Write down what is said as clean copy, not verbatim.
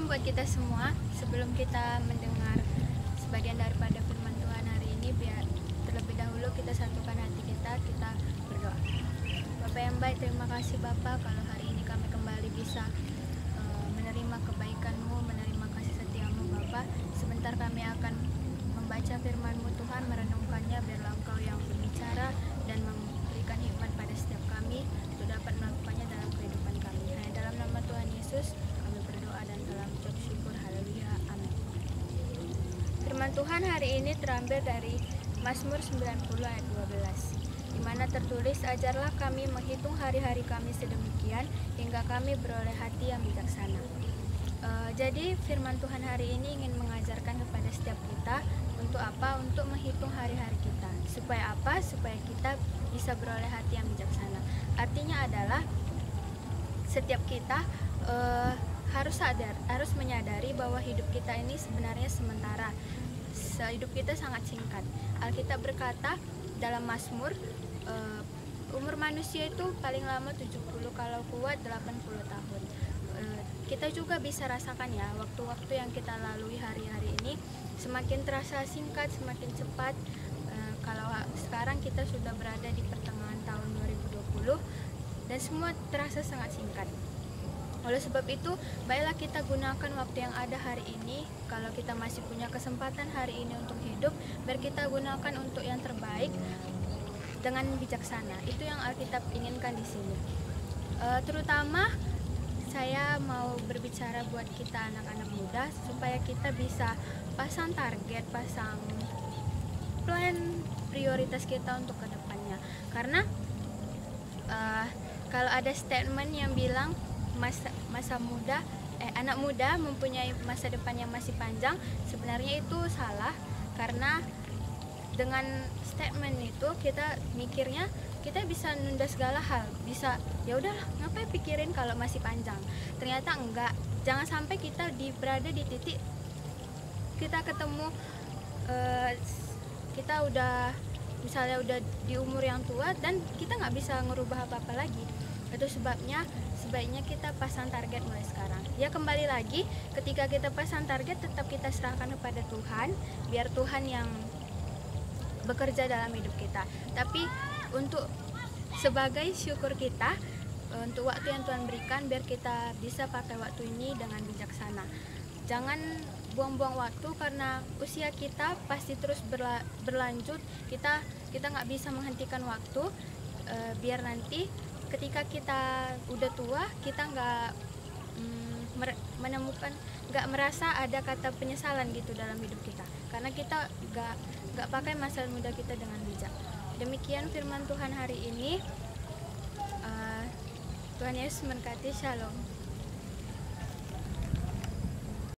Shalom buat kita semua. Sebelum kita mendengar sebagian daripada firman Tuhan hari ini, biar terlebih dahulu kita satukan hati kita berdoa. Bapak yang baik, terima kasih Bapak kalau hari ini kami kembali bisa menerima kebaikan-Mu, menerima kasih setia-Mu Bapak. Sebentar kami akan membaca firman-Mu Tuhan, merenungkannya, biarlah Engkau yang berbicara dan memberikan hikmat pada setiap kami untuk dapat melakukannya dalam kehidupan kami. Hanya dalam nama Tuhan Yesus kami berdoa dan dalam ucap syukur. Haleluya, amin. Firman Tuhan hari ini terambil dari Mazmur 90 ayat 12, di mana tertulis, ajarlah kami menghitung hari-hari kami sedemikian hingga kami beroleh hati yang bijaksana. Jadi firman Tuhan hari ini ingin mengajarkan kepada setiap kita untuk apa? Untuk menghitung hari-hari kita. Supaya apa? Supaya kita bisa beroleh hati yang bijaksana. Artinya adalah setiap kita harus sadar, harus menyadari bahwa hidup kita ini sebenarnya sementara. Hidup kita sangat singkat. Alkitab berkata dalam Mazmur, umur manusia itu paling lama 70, kalau kuat 80 tahun. Kita juga bisa rasakan ya, waktu-waktu yang kita lalui hari-hari ini semakin terasa singkat, semakin cepat. Kalau sekarang kita sudah berada di pertengahan tahun 2020 dan semua terasa sangat singkat. Oleh sebab itu, baiklah kita gunakan waktu yang ada hari ini. Kalau kita masih punya kesempatan hari ini untuk hidup, biar kita gunakan untuk yang terbaik dengan bijaksana. Itu yang Alkitab inginkan di sini. Terutama saya mau berbicara buat kita anak-anak muda supaya kita bisa pasang target, pasang plan prioritas kita untuk kedepannya. Karena kalau ada statement yang bilang anak muda mempunyai masa depan yang masih panjang, sebenarnya itu salah. Karena dengan statement itu kita mikirnya kita bisa nunda segala hal, bisa ya udahlah ngapain pikirin kalau masih panjang. Ternyata enggak. Jangan sampai kita berada di titik kita ketemu kita udah misalnya udah di umur yang tua dan kita nggak bisa ngerubah apa-apa lagi. Itu sebabnya sebaiknya kita pasang target mulai sekarang. Ya kembali lagi, ketika kita pasang target tetap kita serahkan kepada Tuhan, biar Tuhan yang bekerja dalam hidup kita. Tapi untuk sebagai syukur kita untuk waktu yang Tuhan berikan, biar kita bisa pakai waktu ini dengan bijaksana. Jangan buang-buang waktu, karena usia kita pasti terus berlanjut. Kita nggak bisa menghentikan waktu. Biar nanti ketika kita udah tua, kita nggak nggak merasa ada kata penyesalan gitu dalam hidup kita, karena kita nggak pakai masa muda kita dengan bijak. Demikian firman Tuhan hari ini. Tuhan Yesus memberkati. Shalom.